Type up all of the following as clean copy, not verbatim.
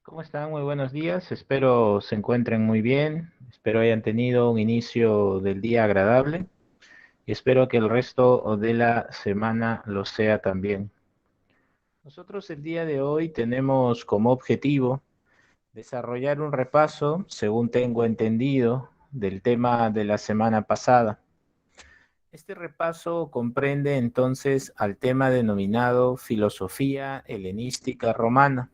¿Cómo están? Muy buenos días. Espero se encuentren muy bien. Espero hayan tenido un inicio del día agradable y espero que el resto de la semana lo sea también. Nosotros el día de hoy tenemos como objetivo desarrollar un repaso, según tengo entendido, del tema de la semana pasada. Este repaso comprende entonces al tema denominado filosofía helenística romana.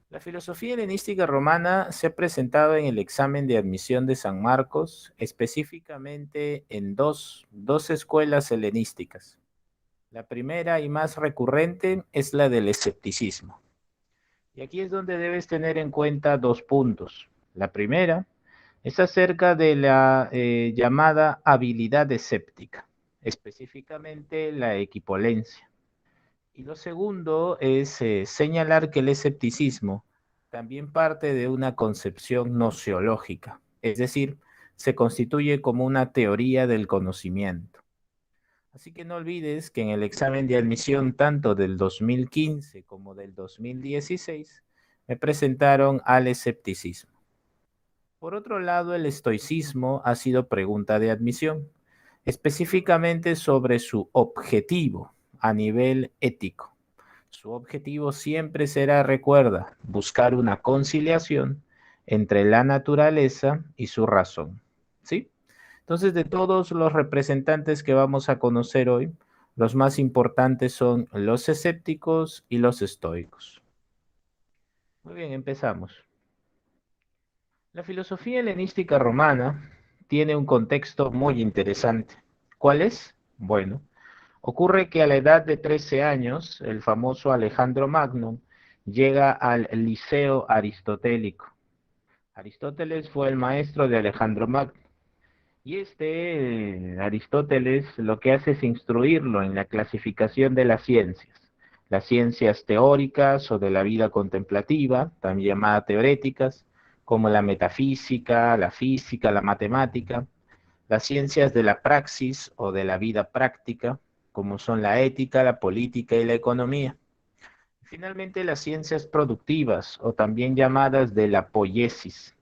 La filosofía helenística romana se ha presentado en el examen de admisión de San Marcos, específicamente en dos escuelas helenísticas. La primera y más recurrente es la del escepticismo. Y aquí es donde debes tener en cuenta dos puntos. La primera es acerca de la llamada habilidad escéptica, específicamente la equipolencia. Y lo segundo es señalar que el escepticismo también parte de una concepción nociológica, es decir, se constituye como una teoría del conocimiento. Así que no olvides que en el examen de admisión tanto del 2015 como del 2016 me presentaron al escepticismo. Por otro lado, el estoicismo ha sido pregunta de admisión, específicamente sobre su objetivo a nivel ético. Su objetivo siempre será, recuerda, buscar una conciliación entre la naturaleza y su razón. ¿Sí? Entonces, de todos los representantes que vamos a conocer hoy, los más importantes son los escépticos y los estoicos. Muy bien, empezamos. La filosofía helenística romana tiene un contexto muy interesante. ¿Cuál es? Bueno, ocurre que a la edad de 13 años, el famoso Alejandro Magno llega al Liceo Aristotélico. Aristóteles fue el maestro de Alejandro Magno. Y Aristóteles, lo que hace es instruirlo en la clasificación de las ciencias teóricas o de la vida contemplativa, también llamadas teoréticas, como la metafísica, la física, la matemática, las ciencias de la praxis o de la vida práctica, como son la ética, la política y la economía. Finalmente, las ciencias productivas, o también llamadas de la poiesis.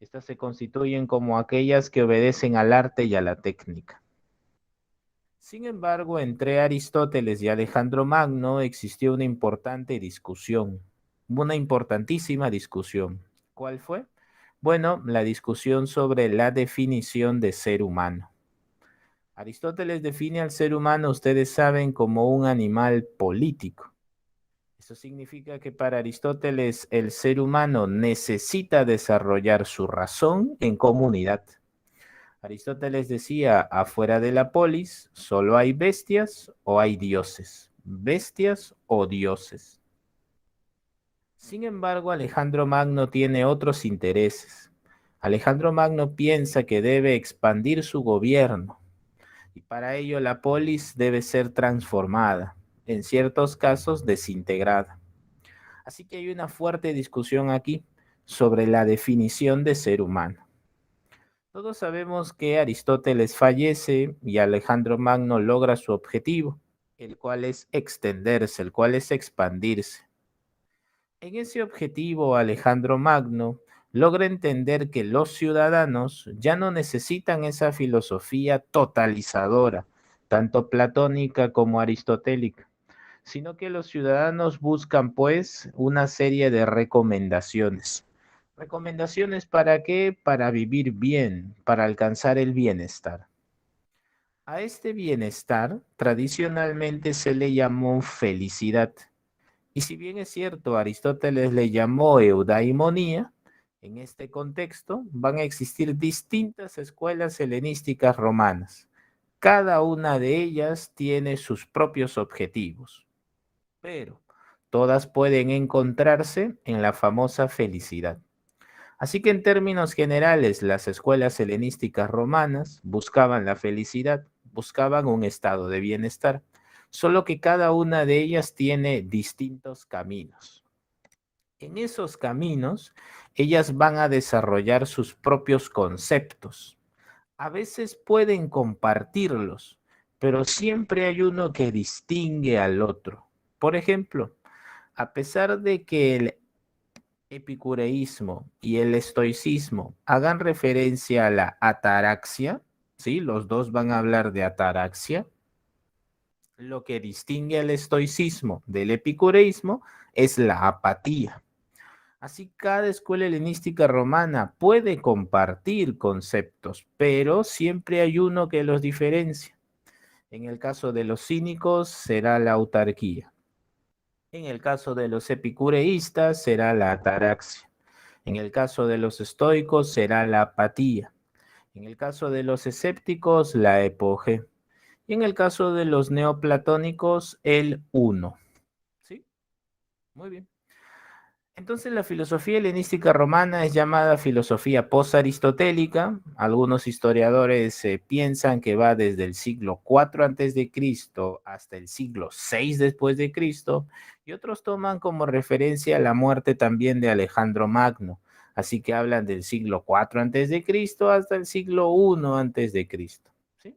Estas se constituyen como aquellas que obedecen al arte y a la técnica. Sin embargo, entre Aristóteles y Alejandro Magno existió una importantísima discusión. ¿Cuál fue? Bueno, la discusión sobre la definición de ser humano. Aristóteles define al ser humano, ustedes saben, como un animal político. Eso significa que para Aristóteles el ser humano necesita desarrollar su razón en comunidad. Aristóteles decía, afuera de la polis solo hay bestias o hay dioses, bestias o dioses. Sin embargo, Alejandro Magno tiene otros intereses. Alejandro Magno piensa que debe expandir su gobierno y para ello la polis debe ser transformada, en ciertos casos desintegrada. Así que hay una fuerte discusión aquí sobre la definición de ser humano. Todos sabemos que Aristóteles fallece y Alejandro Magno logra su objetivo, el cual es extenderse, el cual es expandirse. En ese objetivo, Alejandro Magno logra entender que los ciudadanos ya no necesitan esa filosofía totalizadora, tanto platónica como aristotélica, sino que los ciudadanos buscan pues una serie de recomendaciones. ¿Recomendaciones para qué? Para vivir bien, para alcanzar el bienestar. A este bienestar tradicionalmente se le llamó felicidad. Y si bien es cierto, Aristóteles le llamó eudaimonía, en este contexto van a existir distintas escuelas helenísticas romanas. Cada una de ellas tiene sus propios objetivos, pero todas pueden encontrarse en la famosa felicidad. Así que en términos generales, las escuelas helenísticas romanas buscaban la felicidad, buscaban un estado de bienestar, solo que cada una de ellas tiene distintos caminos. En esos caminos, ellas van a desarrollar sus propios conceptos. A veces pueden compartirlos, pero siempre hay uno que distingue al otro. Por ejemplo, a pesar de que epicureísmo y el estoicismo hagan referencia a la ataraxia, ¿sí? Los dos van a hablar de ataraxia. Lo que distingue al estoicismo del epicureísmo es la apatía. Así, cada escuela helenística romana puede compartir conceptos, pero siempre hay uno que los diferencia. En el caso de los cínicos será la autarquía. En el caso de los epicureístas será la ataraxia. En el caso de los estoicos será la apatía. En el caso de los escépticos, la epoge. Y en el caso de los neoplatónicos, el uno. ¿Sí? Muy bien. Entonces la filosofía helenística romana es llamada filosofía post-aristotélica. Algunos historiadores piensan que va desde el siglo IV antes de Cristo hasta el siglo VI después de Cristo, y otros toman como referencia la muerte también de Alejandro Magno. Así que hablan del siglo IV antes de Cristo hasta el siglo I antes de Cristo. ¿Sí?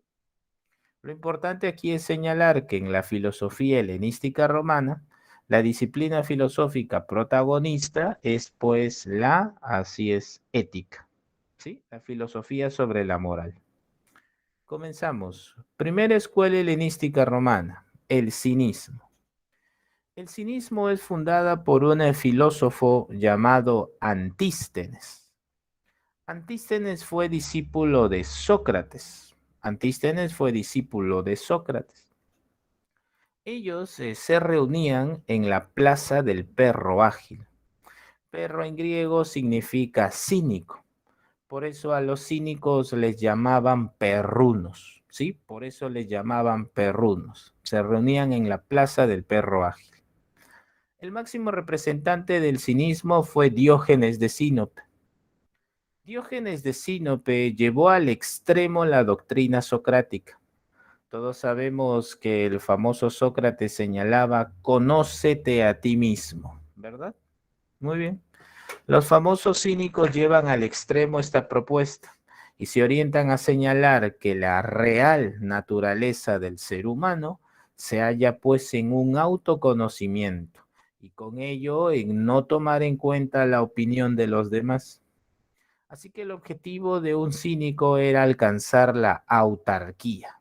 Lo importante aquí es señalar que en la filosofía helenística romana, la disciplina filosófica protagonista es pues así es, ética, ¿sí? La filosofía sobre la moral. Comenzamos. Primera escuela helenística romana, el cinismo. El cinismo es fundada por un filósofo llamado Antístenes. Antístenes fue discípulo de Sócrates. Antístenes fue discípulo de Sócrates. Ellos se reunían en la plaza del perro ágil. Perro en griego significa cínico. Por eso a los cínicos les llamaban perrunos, ¿sí? Por eso les llamaban perrunos. Se reunían en la plaza del perro ágil. El máximo representante del cinismo fue Diógenes de Sinope. Diógenes de Sinope llevó al extremo la doctrina socrática. Todos sabemos que el famoso Sócrates señalaba, conócete a ti mismo, ¿verdad? Muy bien. Los famosos cínicos llevan al extremo esta propuesta y se orientan a señalar que la real naturaleza del ser humano se halla pues en un autoconocimiento y con ello en no tomar en cuenta la opinión de los demás. Así que el objetivo de un cínico era alcanzar la autarquía.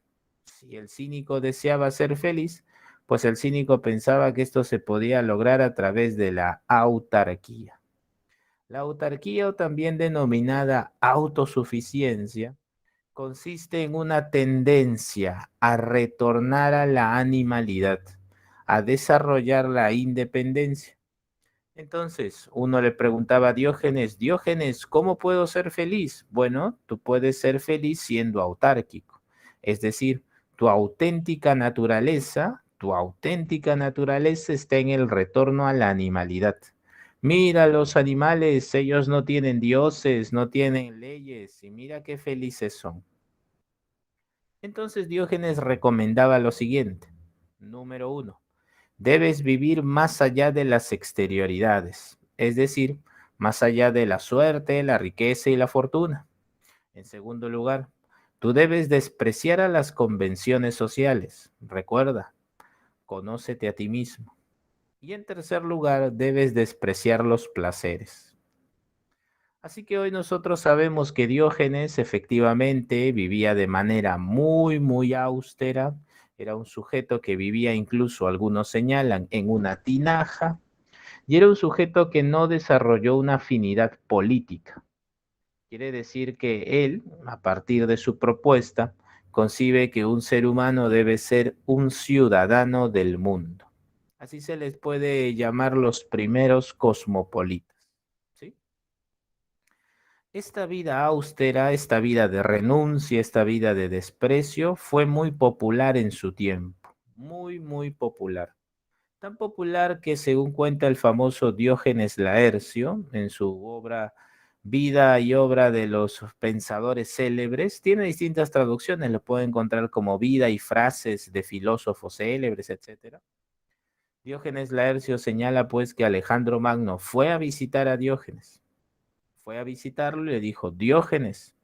Si el cínico deseaba ser feliz, pues el cínico pensaba que esto se podía lograr a través de la autarquía. La autarquía, o también denominada autosuficiencia, consiste en una tendencia a retornar a la animalidad, a desarrollar la independencia. Entonces, uno le preguntaba a Diógenes, Diógenes, ¿cómo puedo ser feliz? Bueno, tú puedes ser feliz siendo autárquico, es decir, tu auténtica naturaleza está en el retorno a la animalidad. Mira los animales, ellos no tienen dioses, no tienen leyes, y mira qué felices son. Entonces Diógenes recomendaba lo siguiente. Número uno, debes vivir más allá de las exterioridades, es decir, más allá de la suerte, la riqueza y la fortuna. En segundo lugar, tú debes despreciar a las convenciones sociales. Recuerda, conócete a ti mismo. Y en tercer lugar, debes despreciar los placeres. Así que hoy nosotros sabemos que Diógenes efectivamente vivía de manera muy, muy austera. Era un sujeto que vivía, incluso algunos señalan, en una tinaja, y era un sujeto que no desarrolló una afinidad política. Quiere decir que él, a partir de su propuesta, concibe que un ser humano debe ser un ciudadano del mundo. Así se les puede llamar los primeros cosmopolitas. ¿Sí? Esta vida austera, esta vida de renuncia, esta vida de desprecio fue muy popular en su tiempo, muy, muy popular. Tan popular que, según cuenta el famoso Diógenes Laercio en su obra Vida y obra de los pensadores célebres, tiene distintas traducciones, lo puede encontrar como vida y frases de filósofos célebres, etcétera. Diógenes Laercio señala pues que Alejandro Magno fue a visitar a Diógenes. Fue a visitarlo y le dijo, Diógenes,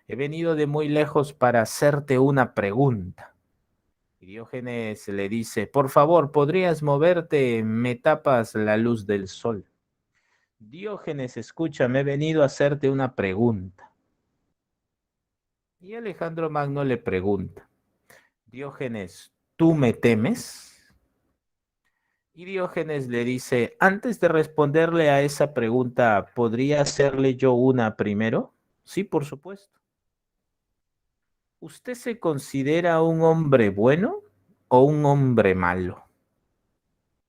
he venido de muy lejos para hacerte una pregunta. Y Diógenes le dice, por favor, ¿podrías moverte? Me tapas la luz del sol. Diógenes, escúchame, he venido a hacerte una pregunta. Y Alejandro Magno le pregunta, Diógenes, ¿tú me temes? Y Diógenes le dice, antes de responderle a esa pregunta, ¿podría hacerle yo una primero? Sí, por supuesto. ¿Usted se considera un hombre bueno o un hombre malo?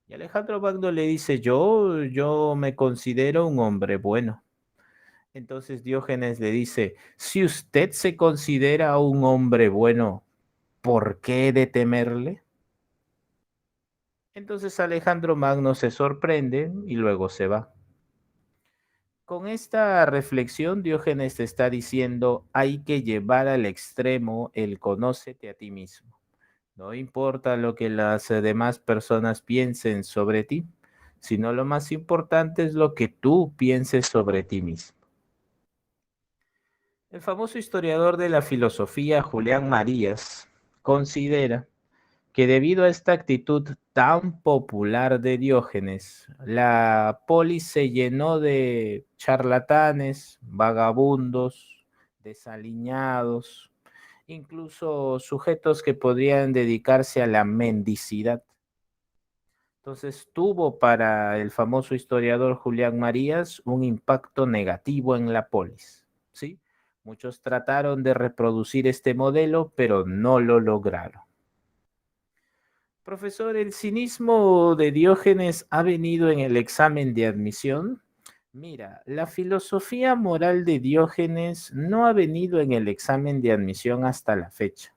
Y Alejandro Magno le dice, yo me considero un hombre bueno. Entonces Diógenes le dice, si usted se considera un hombre bueno, ¿por qué he de temerle? Entonces Alejandro Magno se sorprende y luego se va. Con esta reflexión, Diógenes te está diciendo, hay que llevar al extremo el conócete a ti mismo. No importa lo que las demás personas piensen sobre ti, sino lo más importante es lo que tú pienses sobre ti mismo. El famoso historiador de la filosofía, Julián Marías, considera que debido a esta actitud tan popular de Diógenes, la polis se llenó de charlatanes, vagabundos, desaliñados, incluso sujetos que podrían dedicarse a la mendicidad. Entonces tuvo para el famoso historiador Julián Marías un impacto negativo en la polis, ¿sí? Muchos trataron de reproducir este modelo, pero no lo lograron. Profesor, ¿el cinismo de Diógenes ha venido en el examen de admisión? Mira, la filosofía moral de Diógenes no ha venido en el examen de admisión hasta la fecha,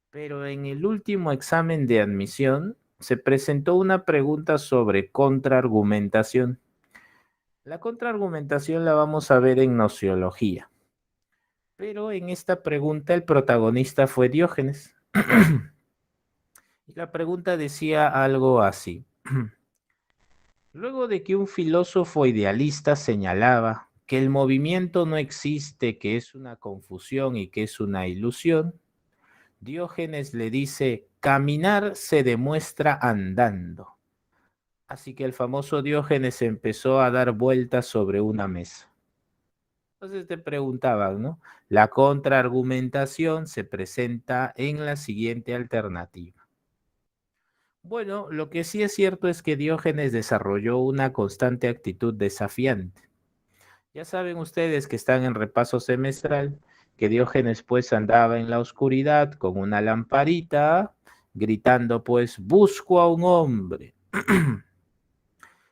pero en el último examen de admisión se presentó una pregunta sobre contraargumentación. La contraargumentación la vamos a ver en nociología, pero en esta pregunta el protagonista fue Diógenes. Y la pregunta decía algo así. Luego de que un filósofo idealista señalaba que el movimiento no existe, que es una confusión y que es una ilusión, Diógenes le dice, caminar se demuestra andando. Así que el famoso Diógenes empezó a dar vueltas sobre una mesa. Entonces te preguntaban, ¿no? La contraargumentación se presenta en la siguiente alternativa. Bueno, lo que sí es cierto es que Diógenes desarrolló una constante actitud desafiante. Ya saben ustedes que están en repaso semestral, que Diógenes pues andaba en la oscuridad con una lamparita, gritando pues, busco a un hombre.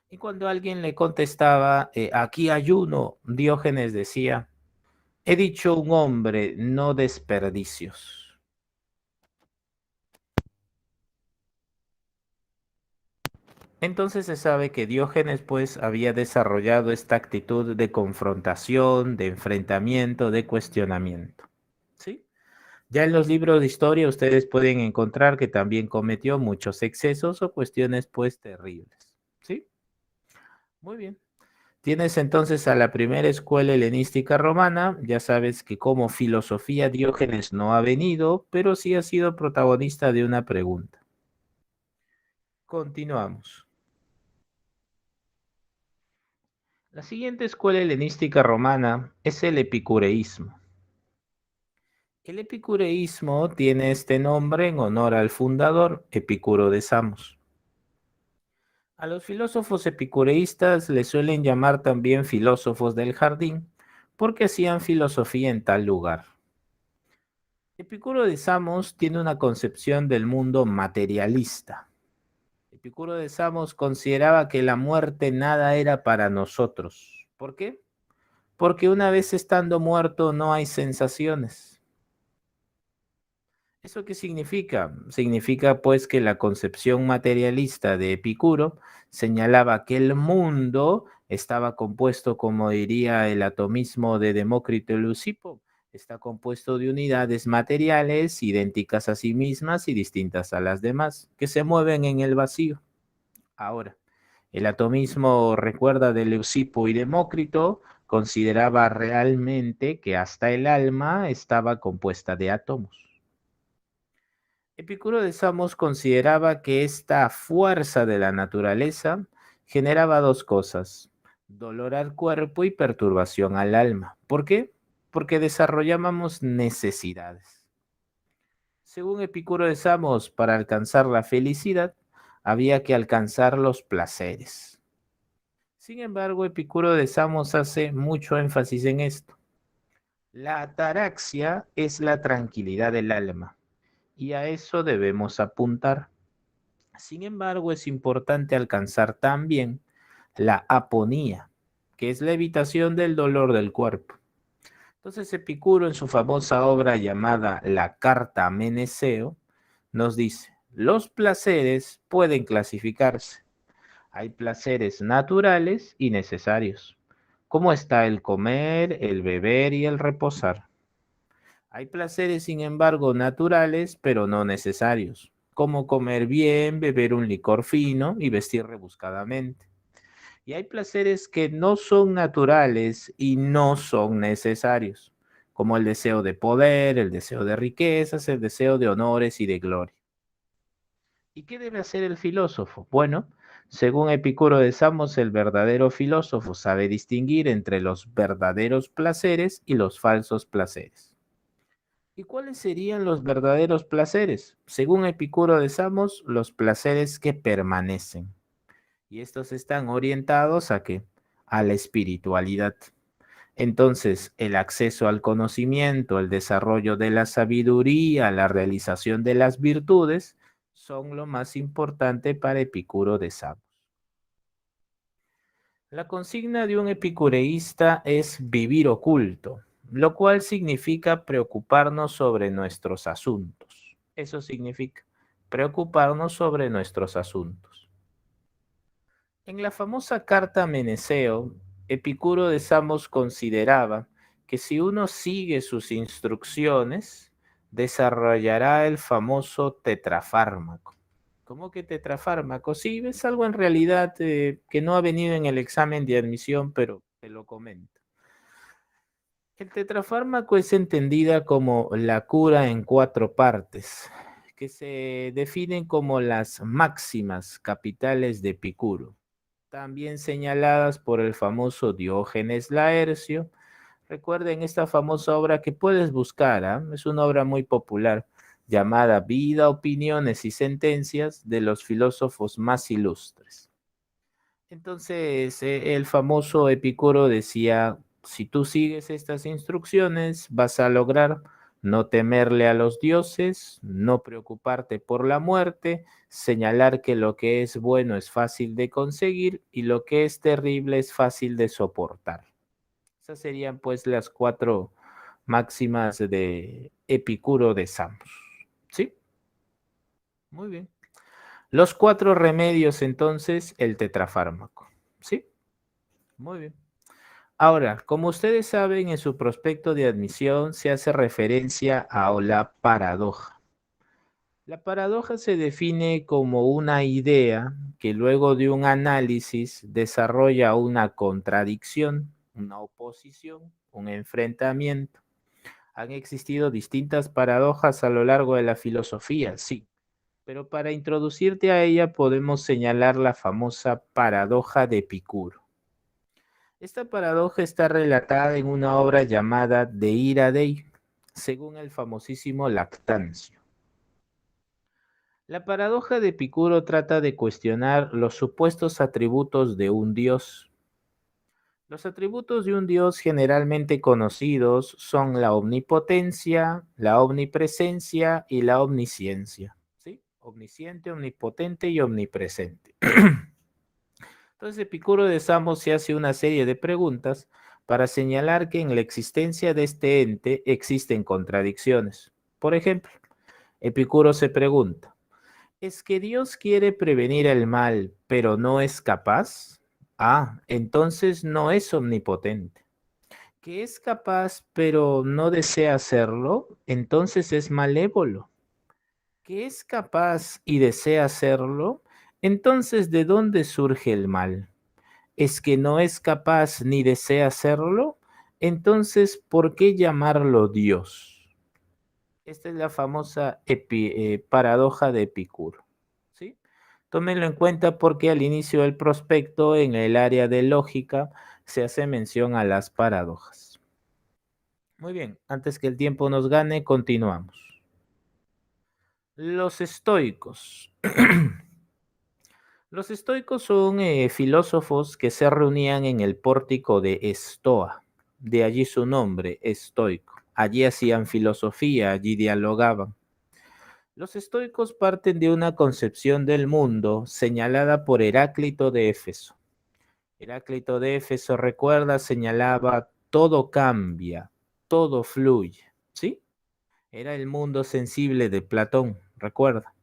Y cuando alguien le contestaba, aquí hay uno, Diógenes decía, he dicho un hombre, no desperdicios. Entonces se sabe que Diógenes pues había desarrollado esta actitud de confrontación, de enfrentamiento, de cuestionamiento. ¿Sí? Ya en los libros de historia ustedes pueden encontrar que también cometió muchos excesos o cuestiones pues terribles. ¿Sí? Muy bien. Tienes entonces a la primera escuela helenística romana. Ya sabes que como filosofía Diógenes no ha venido, pero sí ha sido protagonista de una pregunta. Continuamos. La siguiente escuela helenística romana es el epicureísmo. El epicureísmo tiene este nombre en honor al fundador, Epicuro de Samos. A los filósofos epicureístas les suelen llamar también filósofos del jardín, porque hacían filosofía en tal lugar. Epicuro de Samos tiene una concepción del mundo materialista. Epicuro de Samos consideraba que la muerte nada era para nosotros. ¿Por qué? Porque una vez estando muerto no hay sensaciones. ¿Eso qué significa? Significa pues que la concepción materialista de Epicuro señalaba que el mundo estaba compuesto, como diría el atomismo de Demócrito y Leucipo, está compuesto de unidades materiales idénticas a sí mismas y distintas a las demás, que se mueven en el vacío. Ahora, el atomismo, recuerda, de Leucipo y Demócrito, consideraba realmente que hasta el alma estaba compuesta de átomos. Epicuro de Samos consideraba que esta fuerza de la naturaleza generaba dos cosas. dolor al cuerpo y perturbación al alma. ¿Por qué? Porque desarrollábamos necesidades. Según Epicuro de Samos, para alcanzar la felicidad había que alcanzar los placeres. Sin embargo, Epicuro de Samos hace mucho énfasis en esto. La ataraxia es la tranquilidad del alma y a eso debemos apuntar. Sin embargo, es importante alcanzar también la aponía, que es la evitación del dolor del cuerpo. Entonces Epicuro en su famosa obra llamada La Carta a Meneceo nos dice, los placeres pueden clasificarse. Hay placeres naturales y necesarios. ¿Cómo está el comer, el beber y el reposar? Hay placeres, sin embargo, naturales, pero no necesarios, como comer bien, beber un licor fino y vestir rebuscadamente. Y hay placeres que no son naturales y no son necesarios, como el deseo de poder, el deseo de riquezas, el deseo de honores y de gloria. ¿Y qué debe hacer el filósofo? Bueno, según Epicuro de Samos, el verdadero filósofo sabe distinguir entre los verdaderos placeres y los falsos placeres. ¿Y cuáles serían los verdaderos placeres? Según Epicuro de Samos, los placeres que permanecen. Y estos están orientados ¿a qué? A la espiritualidad. Entonces, el acceso al conocimiento, el desarrollo de la sabiduría, la realización de las virtudes, son lo más importante para Epicuro de Samos. La consigna de un epicureísta es vivir oculto, lo cual significa preocuparnos sobre nuestros asuntos. Eso significa preocuparnos sobre nuestros asuntos. En la famosa carta a Meneceo, Epicuro de Samos consideraba que si uno sigue sus instrucciones, desarrollará el famoso tetrafármaco. ¿Cómo que tetrafármaco? Sí, es algo en realidad que no ha venido en el examen de admisión, pero te lo comento. El tetrafármaco es entendida como la cura en 4 partes, que se definen como las máximas capitales de Epicuro, también señaladas por el famoso Diógenes Laercio. Recuerden esta famosa obra que puedes buscar, ¿ah? Es una obra muy popular llamada Vida, Opiniones y Sentencias de los filósofos más ilustres. Entonces, el famoso Epicuro decía, si tú sigues estas instrucciones, vas a lograr no temerle a los dioses, no preocuparte por la muerte, señalar que lo que es bueno es fácil de conseguir y lo que es terrible es fácil de soportar. Esas serían pues las 4 máximas de Epicuro de Samos. ¿Sí? Muy bien. Los 4 remedios entonces, el tetrafármaco. ¿Sí? Muy bien. Ahora, como ustedes saben, en su prospecto de admisión se hace referencia a la paradoja. La paradoja se define como una idea que luego de un análisis desarrolla una contradicción, una oposición, un enfrentamiento. Han existido distintas paradojas a lo largo de la filosofía, sí, pero para introducirte a ella podemos señalar la famosa paradoja de Epicuro. Esta paradoja está relatada en una obra llamada De Ira Dei, según el famosísimo Lactancio. La paradoja de Epicuro trata de cuestionar los supuestos atributos de un dios. Los atributos de un dios generalmente conocidos son la omnipotencia, la omnipresencia y la omnisciencia. ¿Sí? Omnisciente, omnipotente y omnipresente. Entonces Epicuro de Samos se hace una serie de preguntas para señalar que en la existencia de este ente existen contradicciones. Por ejemplo, Epicuro se pregunta, ¿es que Dios quiere prevenir el mal, pero no es capaz? Ah, entonces no es omnipotente. ¿Que es capaz, pero no desea hacerlo? Entonces es malévolo. ¿Que es capaz y desea hacerlo? Entonces, ¿de dónde surge el mal? ¿Es que no es capaz ni desea hacerlo? Entonces, ¿por qué llamarlo Dios? Esta es la famosa paradoja de Epicuro. ¿Sí? Tómenlo en cuenta porque al inicio del prospecto, en el área de lógica, se hace mención a las paradojas. Muy bien, antes que el tiempo nos gane, continuamos. Los estoicos. Los estoicos son filósofos que se reunían en el pórtico de Estoa, de allí su nombre, estoico. Allí hacían filosofía, allí dialogaban. Los estoicos parten de una concepción del mundo señalada por Heráclito de Éfeso. Heráclito de Éfeso, recuerda, señalaba, todo cambia, todo fluye, ¿sí? Era el mundo sensible de Platón, recuerda.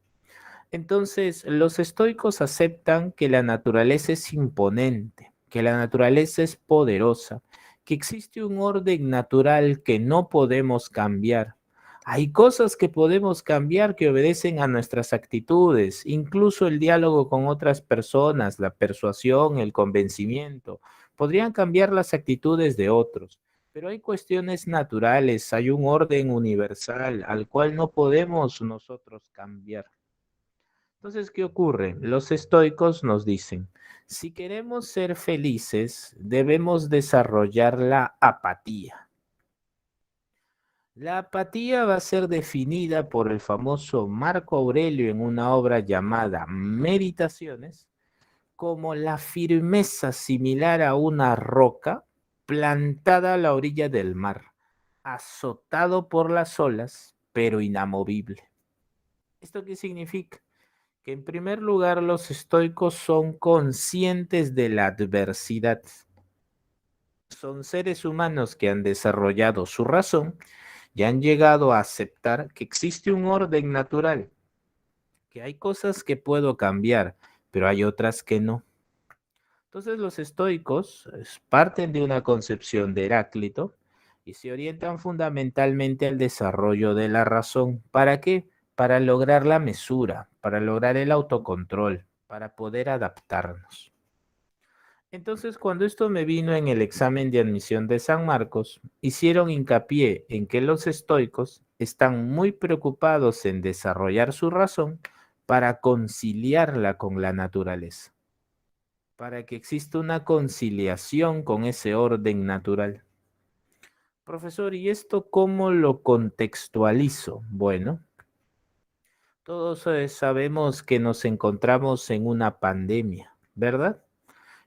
Entonces, los estoicos aceptan que la naturaleza es imponente, que la naturaleza es poderosa, que existe un orden natural que no podemos cambiar. Hay cosas que podemos cambiar que obedecen a nuestras actitudes, incluso el diálogo con otras personas, la persuasión, el convencimiento. Podrían cambiar las actitudes de otros, pero hay cuestiones naturales, hay un orden universal al cual no podemos nosotros cambiar. Entonces, ¿qué ocurre? Los estoicos nos dicen, si queremos ser felices, debemos desarrollar la apatía. La apatía va a ser definida por el famoso Marco Aurelio en una obra llamada Meditaciones como la firmeza similar a una roca plantada a la orilla del mar, azotado por las olas, pero inamovible. ¿Esto qué significa? Que en primer lugar los estoicos son conscientes de la adversidad. Son seres humanos que han desarrollado su razón y han llegado a aceptar que existe un orden natural, que hay cosas que puedo cambiar, pero hay otras que no. Entonces los estoicos parten de una concepción de Heráclito y se orientan fundamentalmente al desarrollo de la razón. ¿Para qué? Para lograr la mesura, para lograr el autocontrol, para poder adaptarnos. Entonces, cuando esto me vino en el examen de admisión de San Marcos, hicieron hincapié en que los estoicos están muy preocupados en desarrollar su razón para conciliarla con la naturaleza, para que exista una conciliación con ese orden natural. Profesor, ¿y esto cómo lo contextualizo? Bueno, todos sabemos que nos encontramos en una pandemia, ¿verdad?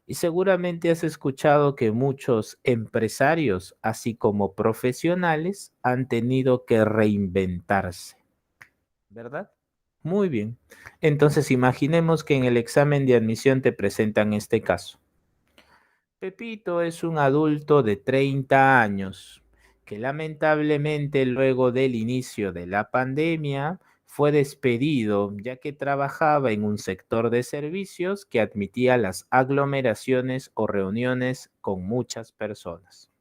Y seguramente has escuchado que muchos empresarios, así como profesionales, han tenido que reinventarse, ¿verdad? Muy bien. Entonces imaginemos que en el examen de admisión te presentan este caso. Pepito es un adulto de 30 años que lamentablemente luego del inicio de la pandemia fue despedido ya que trabajaba en un sector de servicios que admitía las aglomeraciones o reuniones con muchas personas.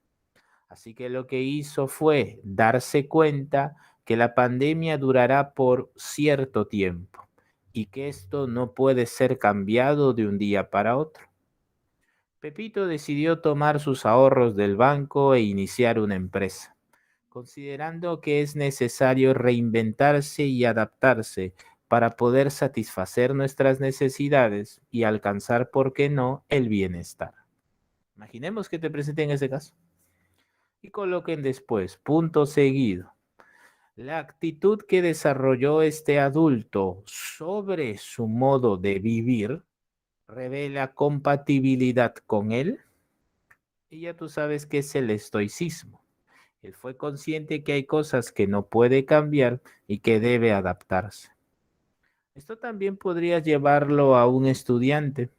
Así que lo que hizo fue darse cuenta que la pandemia durará por cierto tiempo y que esto no puede ser cambiado de un día para otro. Pepito decidió tomar sus ahorros del banco e iniciar una empresa, considerando que es necesario reinventarse y adaptarse para poder satisfacer nuestras necesidades y alcanzar, ¿por qué no?, el bienestar. Imaginemos que te presenten ese caso y coloquen después, punto seguido, la actitud que desarrolló este adulto sobre su modo de vivir revela compatibilidad con él. Y ya tú sabes qué es el estoicismo. Él fue consciente que hay cosas que no puede cambiar y que debe adaptarse. Esto también podría llevarlo a un estudiante,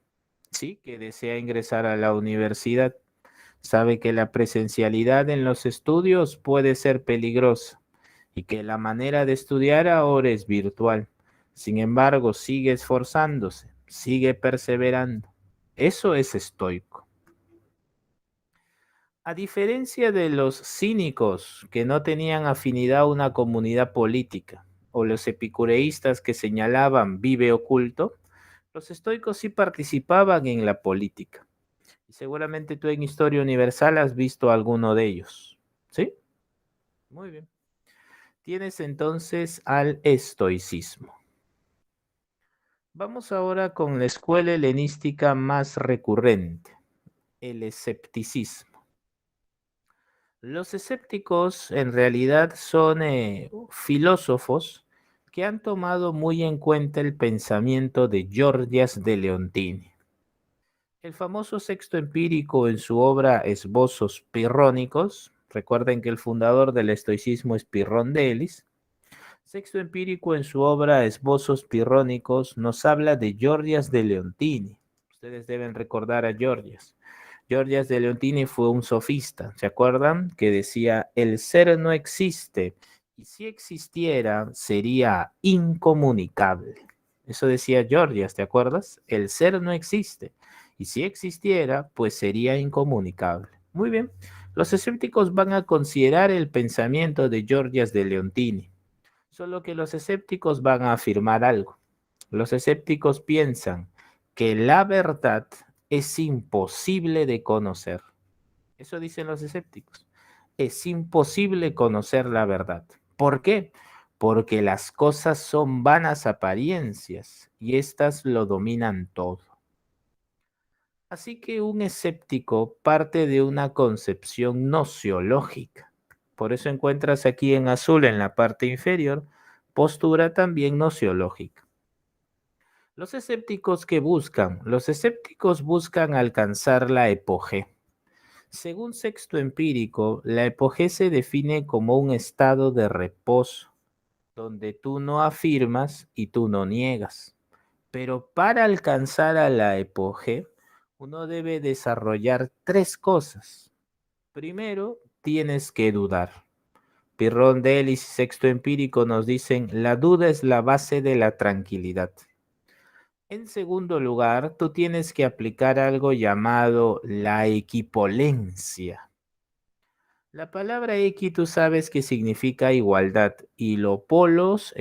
sí, que desea ingresar a la universidad. Sabe que la presencialidad en los estudios puede ser peligrosa y que la manera de estudiar ahora es virtual. Sin embargo, sigue esforzándose, sigue perseverando. Eso es estoico. A diferencia de los cínicos que no tenían afinidad a una comunidad política, o los epicureístas que señalaban vive oculto, los estoicos sí participaban en la política. Y seguramente tú en Historia Universal has visto alguno de ellos. ¿Sí? Muy bien. Tienes entonces al estoicismo. Vamos ahora con la escuela helenística más recurrente, el escepticismo. Los escépticos en realidad son filósofos que han tomado muy en cuenta el pensamiento de Gorgias de Leontini. El famoso sexto empírico en su obra Esbozos Pirrónicos, recuerden que el fundador del estoicismo es Pirrón de Elis, sexto empírico en su obra Esbozos Pirrónicos nos habla de Gorgias de Leontini. Ustedes deben recordar a Gorgias. Gorgias de Leontini fue un sofista, ¿se acuerdan? Que decía, el ser no existe y si existiera sería incomunicable. Eso decía Gorgias, ¿te acuerdas? El ser no existe y si existiera, pues sería incomunicable. Muy bien, los escépticos van a considerar el pensamiento de Gorgias de Leontini, solo que los escépticos van a afirmar algo. Los escépticos piensan que la verdad es imposible de conocer. Eso dicen los escépticos. Es imposible conocer la verdad. ¿Por qué? Porque las cosas son vanas apariencias y éstas lo dominan todo. Así que un escéptico parte de una concepción nociológica. Por eso encuentras aquí en azul en la parte inferior postura también nociológica. Los escépticos que buscan, los escépticos buscan alcanzar la epogé. Según Sexto Empírico, la epogé se define como un estado de reposo, donde tú no afirmas y tú no niegas. Pero para alcanzar a la epogé, uno debe desarrollar tres cosas. Primero, tienes que dudar. Pirrón de Elis y Sexto Empírico nos dicen, la duda es la base de la tranquilidad. En segundo lugar, tú tienes que aplicar algo llamado la equipolencia. La palabra equi tú sabes que significa igualdad y los polos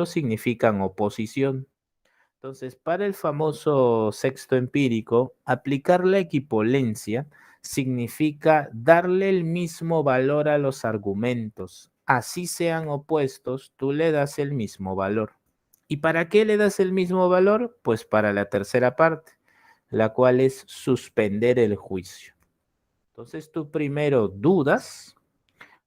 significan oposición. Entonces, para el famoso sexto empírico, aplicar la equipolencia significa darle el mismo valor a los argumentos. Así sean opuestos, tú le das el mismo valor. ¿Y para qué le das el mismo valor? Pues para la tercera parte, la cual es suspender el juicio. Entonces tú primero dudas,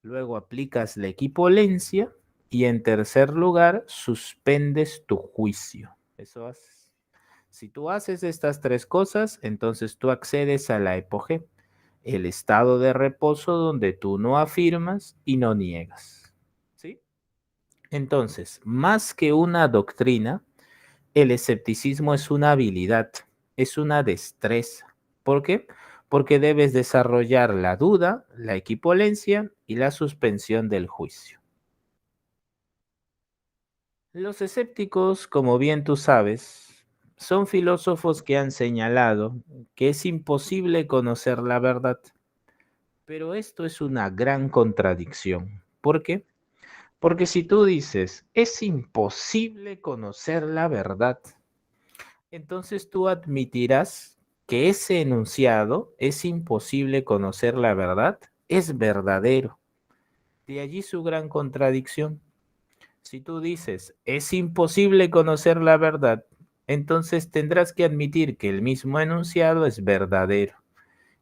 luego aplicas la equipolencia y en tercer lugar suspendes tu juicio. Eso haces. Si tú haces estas tres cosas, entonces tú accedes a la epogé, el estado de reposo donde tú no afirmas y no niegas. ¿Sí? Entonces, más que una doctrina, el escepticismo es una habilidad, es una destreza. ¿Por qué? Porque debes desarrollar la duda, la equipolencia y la suspensión del juicio. Los escépticos, como bien tú sabes, son filósofos que han señalado que es imposible conocer la verdad, pero esto es una gran contradicción. ¿Por qué? Porque si tú dices, es imposible conocer la verdad, entonces tú admitirás que ese enunciado, es imposible conocer la verdad, es verdadero. De allí su gran contradicción. Si tú dices, es imposible conocer la verdad, entonces tendrás que admitir que el mismo enunciado es verdadero.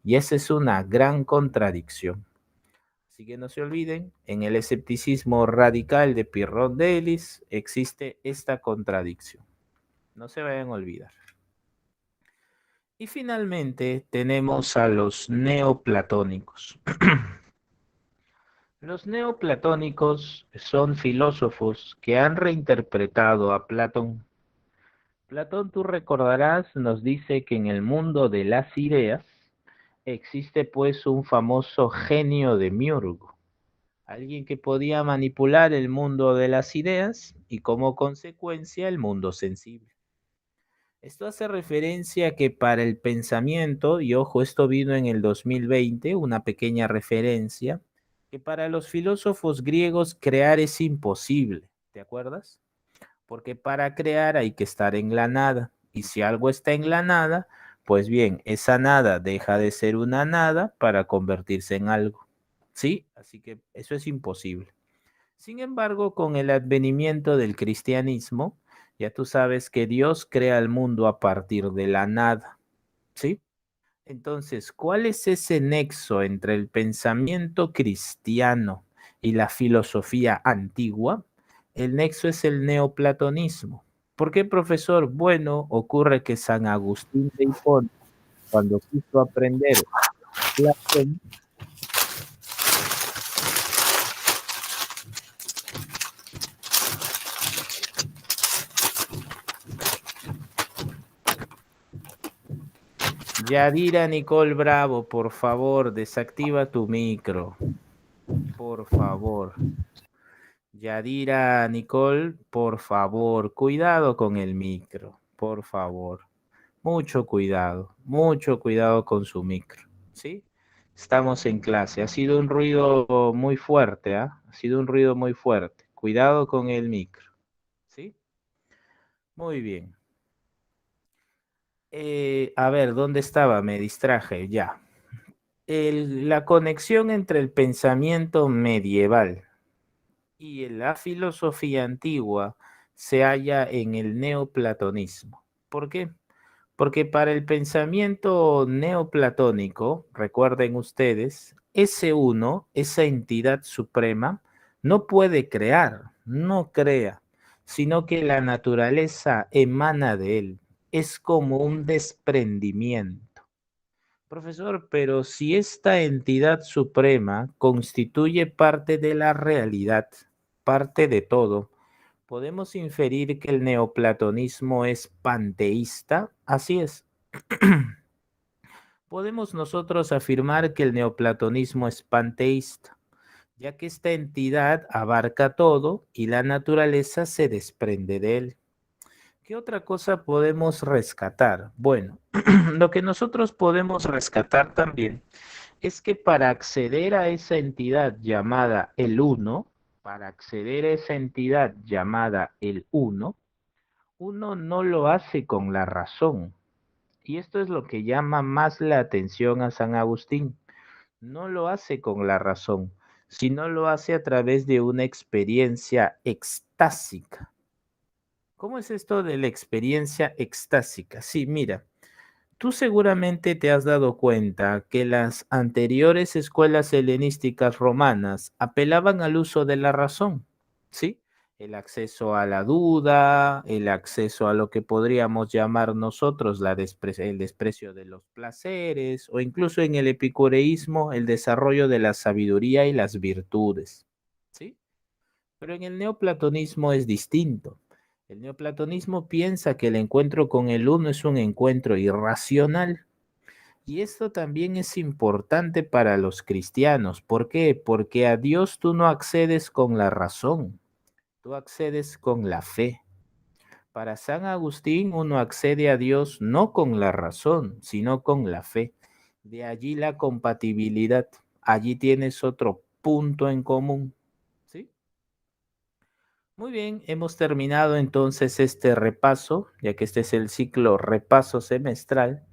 Y esa es una gran contradicción. Así que no se olviden, en el escepticismo radical de Pirrón de Elis existe esta contradicción. No se vayan a olvidar. Y finalmente tenemos a los neoplatónicos. Los neoplatónicos son filósofos que han reinterpretado a Platón. Platón, tú recordarás, nos dice que en el mundo de las ideas existe pues un famoso genio demiurgo, alguien que podía manipular el mundo de las ideas y como consecuencia el mundo sensible. Esto hace referencia a que para el pensamiento, y ojo, esto vino en el 2020, una pequeña referencia, que para los filósofos griegos crear es imposible, ¿te acuerdas? Porque para crear hay que estar en la nada, y si algo está en la nada, pues bien, esa nada deja de ser una nada para convertirse en algo, ¿sí? Así que eso es imposible. Sin embargo, con el advenimiento del cristianismo, Ya tú sabes que Dios crea el mundo a partir de la nada, ¿sí? Entonces, ¿cuál es ese nexo entre el pensamiento cristiano y la filosofía antigua? El nexo es el neoplatonismo. ¿Por qué, profesor? Bueno, ocurre que San Agustín de Hipona, cuando quiso aprender Platón, Yadira Nicole Bravo, por favor, desactiva tu micro. Por favor. Yadira Nicole, por favor, cuidado con el micro, por favor. Mucho cuidado con su micro, ¿sí? Estamos en clase. Ha sido un ruido muy fuerte, ¿ah? Ha sido un ruido muy fuerte. Cuidado con el micro, ¿sí? Muy bien. A ver, ¿dónde estaba? Me distraje, ya. La conexión entre el pensamiento medieval y la filosofía antigua se halla en el neoplatonismo. ¿Por qué? Porque para el pensamiento neoplatónico, recuerden ustedes, ese uno, esa entidad suprema, no puede crear, no crea, sino que la naturaleza emana de él. Es como un desprendimiento. Profesor, pero si esta entidad suprema constituye parte de la realidad, parte de todo, ¿podemos inferir que el neoplatonismo es panteísta? Así es. Podemos nosotros afirmar que el neoplatonismo es panteísta, ya que esta entidad abarca todo y la naturaleza se desprende de él. ¿Qué otra cosa podemos rescatar? Bueno, lo que nosotros podemos rescatar también es que para acceder a esa entidad llamada el uno, para acceder a esa entidad llamada el uno no lo hace con la razón. Y esto es lo que llama más la atención a San Agustín. No lo hace con la razón, sino lo hace a través de una experiencia extásica. ¿Cómo es esto de la experiencia extásica? Sí, mira, tú seguramente te has dado cuenta que las anteriores escuelas helenísticas romanas apelaban al uso de la razón, ¿sí? El acceso a la duda, el acceso a lo que podríamos llamar nosotros el desprecio de los placeres, o incluso en el epicureísmo el desarrollo de la sabiduría y las virtudes, ¿sí? Pero en el neoplatonismo es distinto. El neoplatonismo piensa que el encuentro con el uno es un encuentro irracional. Y esto también es importante para los cristianos. ¿Por qué? Porque a Dios tú no accedes con la razón, tú accedes con la fe. Para San Agustín uno accede a Dios no con la razón, sino con la fe. De allí la compatibilidad. Allí tienes otro punto en común. ¿Sí? Muy bien, hemos terminado entonces este repaso, ya que este es el ciclo repaso semestral,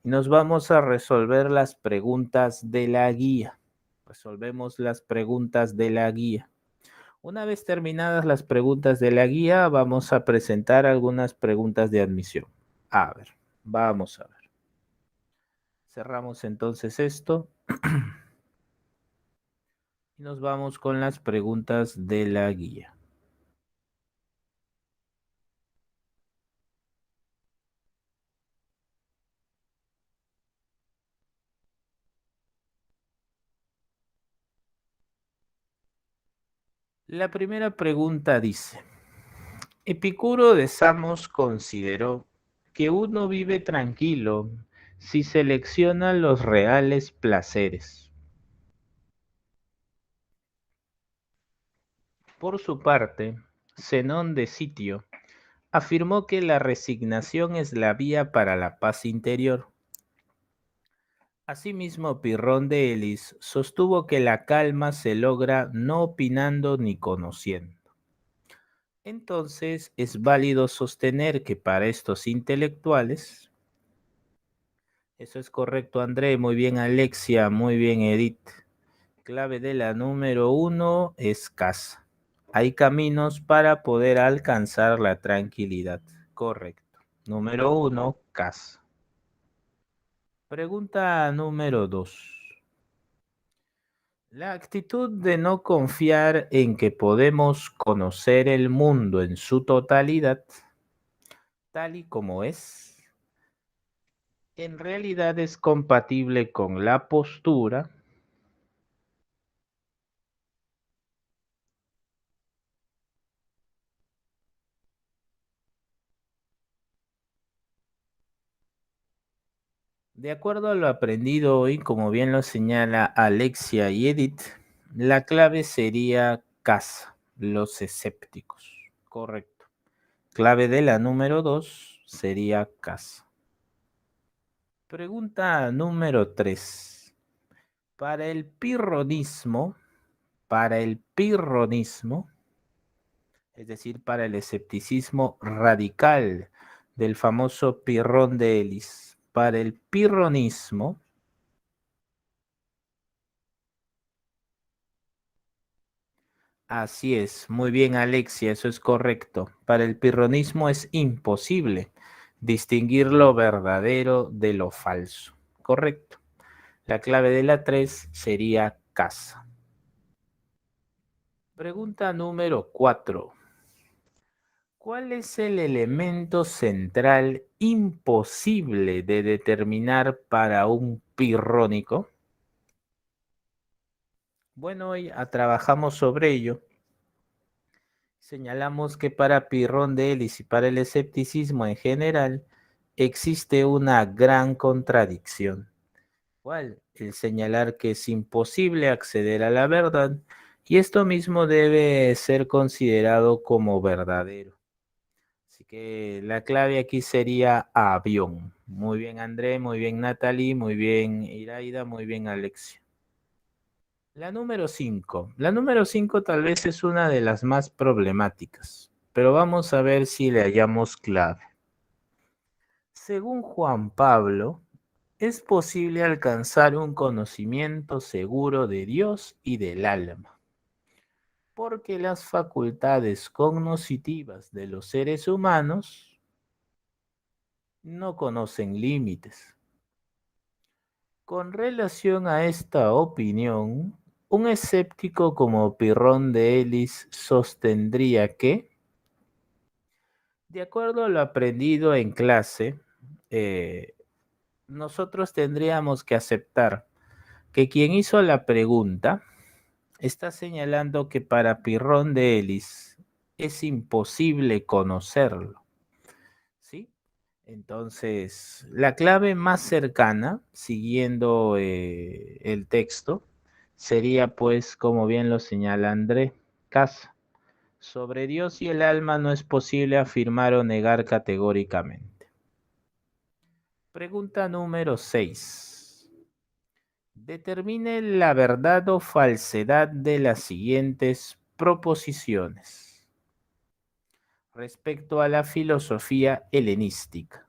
y nos vamos a resolver las preguntas de la guía. Resolvemos las preguntas de la guía. Una vez terminadas las preguntas de la guía, vamos a presentar algunas preguntas de admisión. A ver, vamos a ver. Cerramos entonces esto y nos vamos con las preguntas de la guía. La primera pregunta dice, Epicuro de Samos consideró que uno vive tranquilo si selecciona los reales placeres. Por su parte, Zenón de Sitio afirmó que la resignación es la vía para la paz interior. Asimismo, Pirrón de Elis sostuvo que la calma se logra no opinando ni conociendo. Entonces, es válido sostener que para estos intelectuales, eso es correcto, André, muy bien, Alexia, muy bien, Edith. Clave de la número 1 es casa. hay caminos para poder alcanzar la tranquilidad. Correcto. Número 1, casa. Pregunta número 2. La actitud de no confiar en que podemos conocer el mundo en su totalidad, tal y como es, en realidad es compatible con la postura de acuerdo a lo aprendido hoy, como bien lo señala Alexia y Edith, la clave sería casa, los escépticos. Correcto. Clave de la número 2 sería casa. Pregunta número 3. Para el pirronismo, es decir, para el escepticismo radical del famoso Pirrón de Elis, para el pirronismo, así es, muy bien Alexia, eso es correcto. Para el pirronismo es imposible distinguir lo verdadero de lo falso. Correcto. La clave de la 3 sería casa. Pregunta número 4. ¿Cuál es el elemento central imposible de determinar para un pirrónico? Bueno, hoy trabajamos sobre ello. Señalamos que para Pirrón de Elis y para el escepticismo en general existe una gran contradicción. ¿Cuál? El señalar que es imposible acceder a la verdad y esto mismo debe ser considerado como verdadero. Así que la clave aquí sería avión. Muy bien André, muy bien Natalie, muy bien Iraida, muy bien Alexia. La número 5. La número 5 tal vez es una de las más problemáticas, pero vamos a ver si le hallamos clave. Según Juan Pablo, es posible alcanzar un conocimiento seguro de Dios y del alma, porque las facultades cognoscitivas de los seres humanos no conocen límites. Con relación a esta opinión, un escéptico como Pirrón de Elis sostendría que, de acuerdo a lo aprendido en clase, eh, nosotros tendríamos que aceptar que quien hizo la pregunta está señalando que para Pirrón de Elis es imposible conocerlo, ¿sí? Entonces, la clave más cercana, siguiendo el texto, sería pues, como bien lo señala André Casa, sobre Dios y el alma no es posible afirmar o negar categóricamente. Pregunta número 6. Determine la verdad o falsedad de las siguientes proposiciones respecto a la filosofía helenística.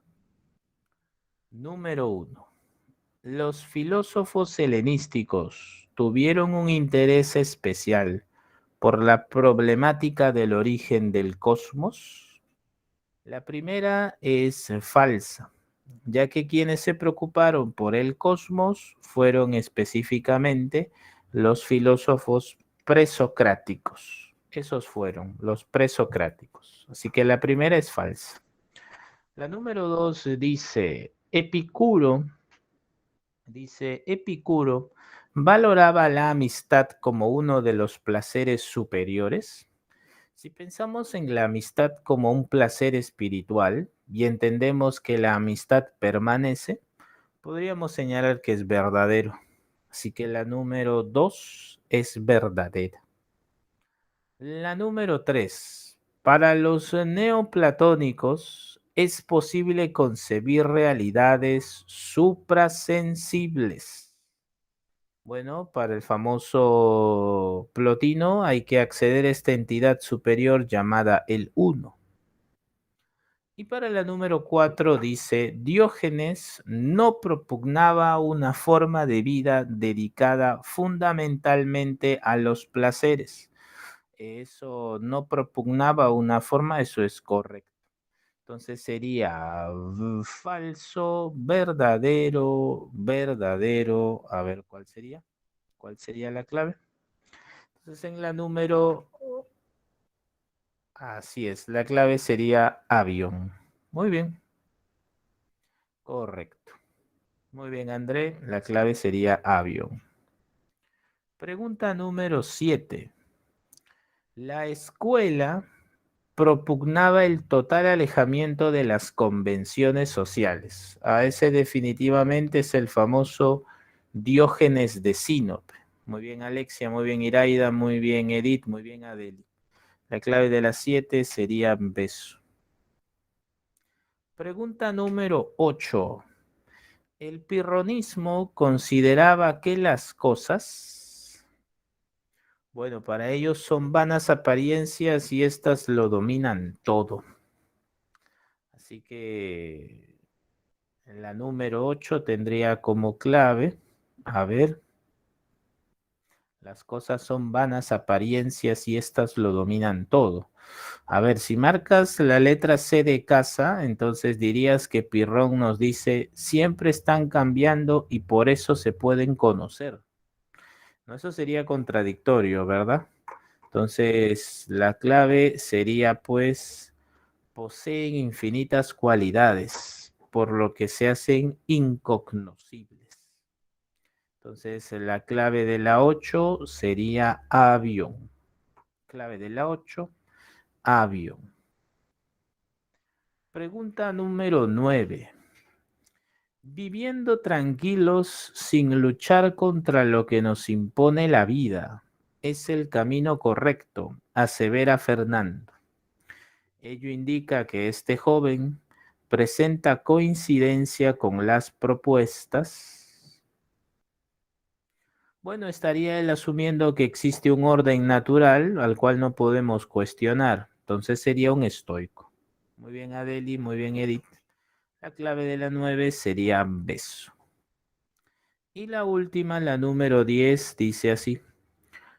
Número 1. Los filósofos helenísticos tuvieron un interés especial por la problemática del origen del cosmos. La primera es falsa, ya que quienes se preocuparon por el cosmos fueron específicamente los filósofos presocráticos. Esos fueron los presocráticos. Así que la primera es falsa. La número 2 dice Epicuro, valoraba la amistad como uno de los placeres superiores. Si pensamos en la amistad como un placer espiritual y entendemos que la amistad permanece, podríamos señalar que es verdadero. Así que la número 2 es verdadera. La número 3. Para los neoplatónicos es posible concebir realidades suprasensibles. Bueno, para el famoso Plotino hay que acceder a esta entidad superior llamada el Uno. Y para la número 4 dice, Diógenes no propugnaba una forma de vida dedicada fundamentalmente a los placeres. eso no propugnaba una forma, eso es correcto. Entonces sería falso, verdadero, verdadero. A ver, ¿cuál sería? ¿Cuál sería la clave? Entonces en la número, así es, la clave sería avión. Muy bien, correcto. Muy bien, André, la clave sería avión. Pregunta número 7. La escuela propugnaba el total alejamiento de las convenciones sociales. A ese definitivamente es el famoso Diógenes de Sinope. Muy bien, Alexia, muy bien, Iraida, muy bien, Edith, muy bien, Adeli. La clave de las 7 sería beso. Pregunta número 8. El pirronismo consideraba que las cosas, bueno, para ellos son vanas apariencias y éstas lo dominan todo. Así que en la número 8 tendría como clave, a ver, las cosas son vanas apariencias y éstas lo dominan todo. A ver, si marcas la letra C de casa, entonces dirías que Pirrón nos dice, siempre están cambiando y por eso se pueden conocer. No, eso sería contradictorio, ¿verdad? Entonces, la clave sería pues, poseen infinitas cualidades, por lo que se hacen incognoscibles. Entonces, la clave de la 8 sería avión. Clave de la 8, avión. Pregunta número 9. Viviendo tranquilos sin luchar contra lo que nos impone la vida, es el camino correcto, asevera Fernando. Ello indica que este joven presenta coincidencia con las propuestas. Bueno, estaría él asumiendo que existe un orden natural al cual no podemos cuestionar. Entonces sería un estoico. Muy bien, Adeli, muy bien, Edith. La clave de la 9 sería beso. Y la última, la número 10, dice así.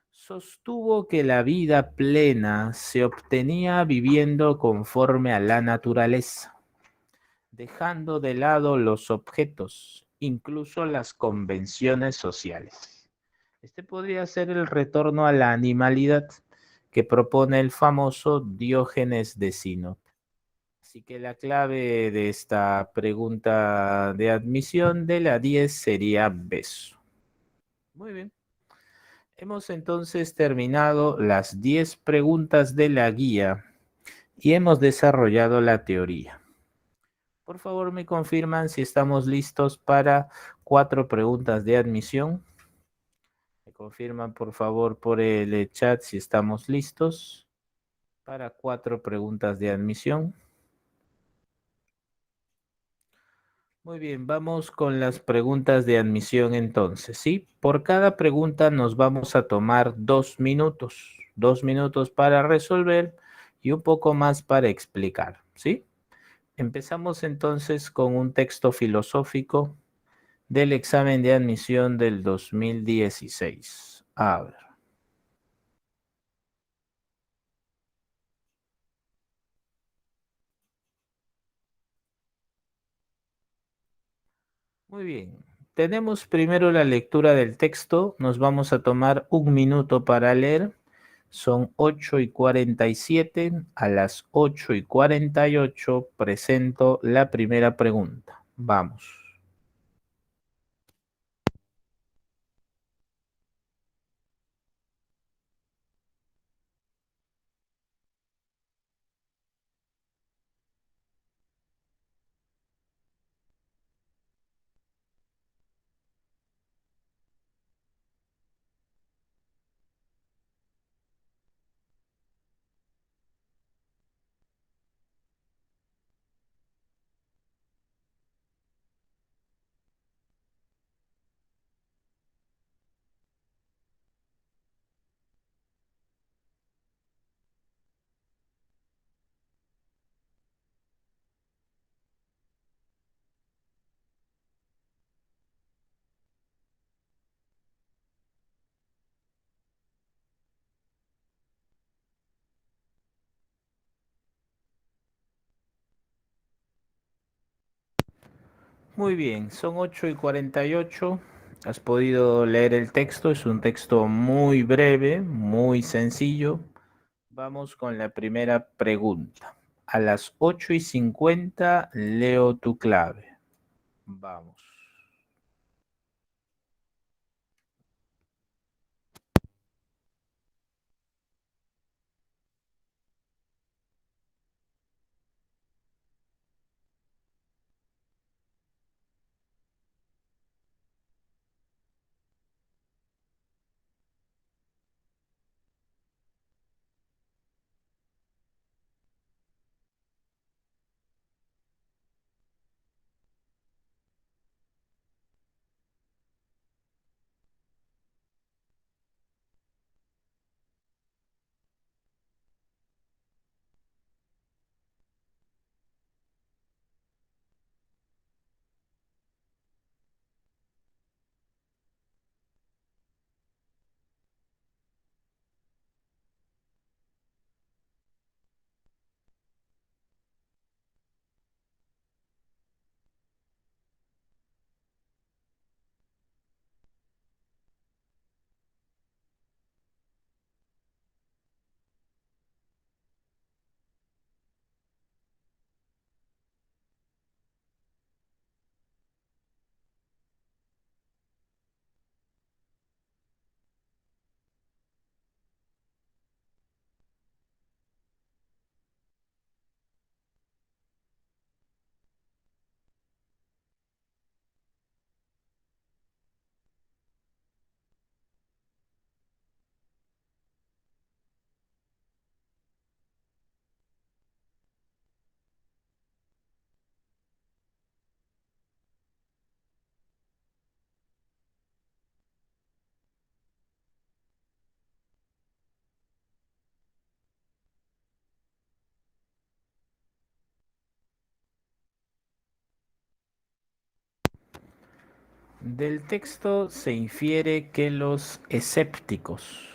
Sostuvo que la vida plena se obtenía viviendo conforme a la naturaleza, dejando de lado los objetos, incluso las convenciones sociales. Este podría ser el retorno a la animalidad que propone el famoso Diógenes de Sinope. Así que la clave de esta pregunta de admisión de la 10 sería beso. Muy bien. Hemos entonces terminado las 10 preguntas de la guía y hemos desarrollado la teoría. Por favor, me confirman si estamos listos para 4 preguntas de admisión. Me confirman, por favor, por el chat si estamos listos para 4 preguntas de admisión. Muy bien, vamos con las preguntas de admisión entonces, ¿sí? Por cada pregunta nos vamos a tomar 2 minutos. 2 minutos para resolver y un poco más para explicar, ¿sí? Empezamos entonces con un texto filosófico del examen de admisión del 2016. A ver. Muy bien. Tenemos primero la lectura del texto. Nos vamos a tomar 1 minuto para leer. Son 8:47. A las 8:48 presento la primera pregunta. Vamos. Muy bien, son 8:48. Has podido leer el texto, es un texto muy breve, muy sencillo. Vamos con la primera pregunta. A las 8:50 leo tu clave. Vamos. Del texto se infiere que los escépticos,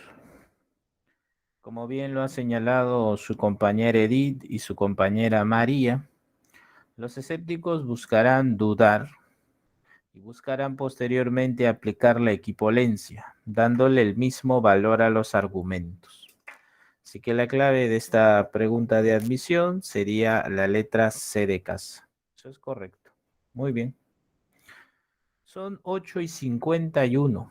como bien lo ha señalado su compañera Edith y su compañera María, los escépticos buscarán dudar y buscarán posteriormente aplicar la equivalencia, dándole el mismo valor a los argumentos. Así que la clave de esta pregunta de admisión sería la letra C de casa. Eso es correcto. Muy bien. Son 8:51.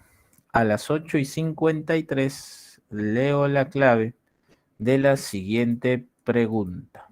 A las 8:53 leo la clave de la siguiente pregunta.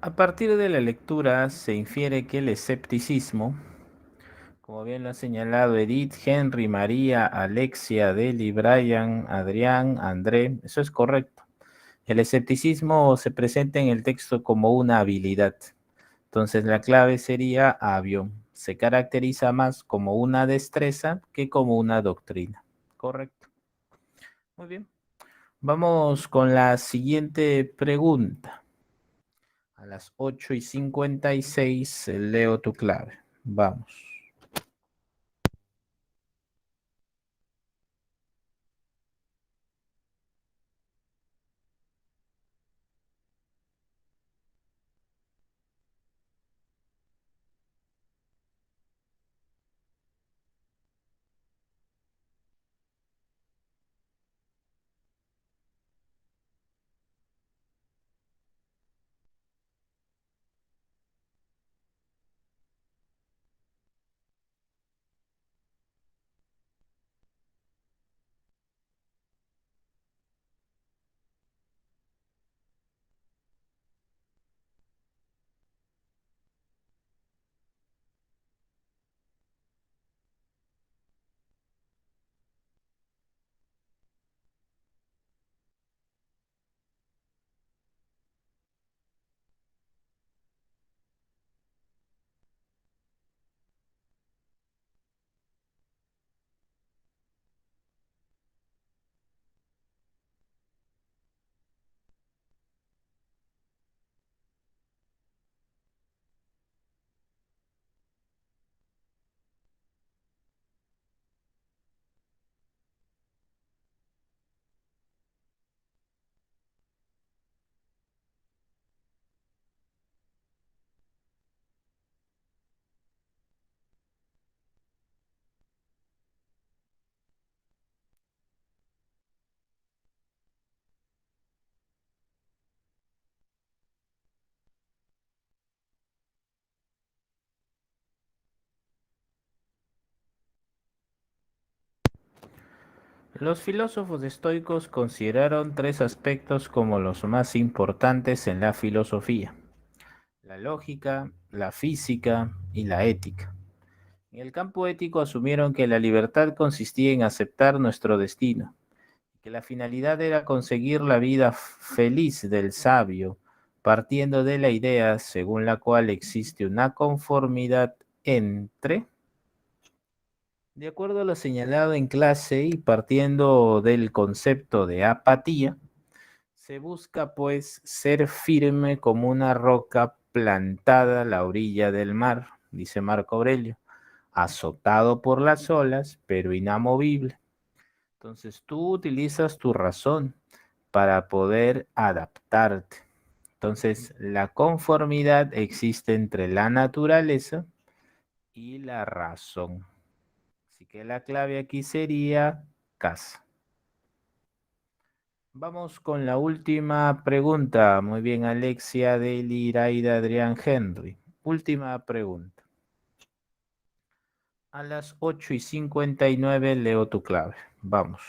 A partir de la lectura se infiere que el escepticismo, como bien lo ha señalado Edith, Henry, María, Alexia, Deli, Brian, Adrián, André, eso es correcto. El escepticismo se presenta en el texto como una habilidad. Entonces la clave sería avión. Se caracteriza más como una destreza que como una doctrina. Correcto. Muy bien. Vamos con la siguiente pregunta. A las 8:56 leo tu clave. Vamos. Los filósofos estoicos consideraron tres aspectos como los más importantes en la filosofía: la lógica, la física y la ética. En el campo ético asumieron que la libertad consistía en aceptar nuestro destino, que la finalidad era conseguir la vida feliz del sabio, partiendo de la idea según la cual existe una conformidad entre, de acuerdo a lo señalado en clase y partiendo del concepto de apatía, se busca pues ser firme como una roca plantada a la orilla del mar, dice Marco Aurelio, azotado por las olas, pero inamovible. Entonces tú utilizas tu razón para poder adaptarte. Entonces la conformidad existe entre la naturaleza y la razón. Así que la clave aquí sería casa. Vamos con la última pregunta. Muy bien, Alexia, Deli, Iraida, Adrián, Henry. Última pregunta. A las 8:59 leo tu clave. Vamos.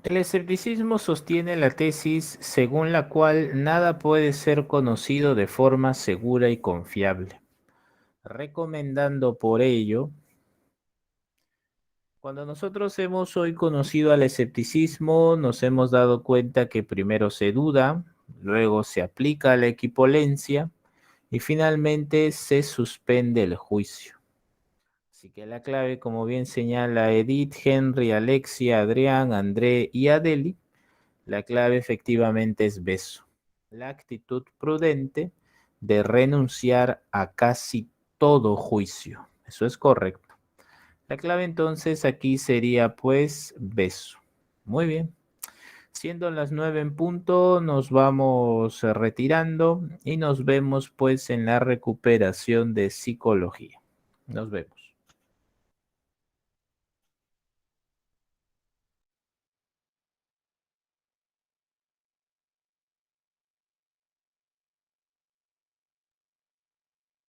El escepticismo sostiene la tesis según la cual nada puede ser conocido de forma segura y confiable, recomendando por ello, cuando nosotros hemos hoy conocido al escepticismo, nos hemos dado cuenta que primero se duda, luego se aplica la equipolencia y finalmente se suspende el juicio. Así que la clave, como bien señala Edith, Henry, Alexia, Adrián, André y Adeli, la clave efectivamente es beso. La actitud prudente de renunciar a casi todo juicio. Eso es correcto. La clave entonces aquí sería pues beso. Muy bien. Siendo las 9 en punto, nos vamos retirando y nos vemos pues en la recuperación de psicología. Nos vemos.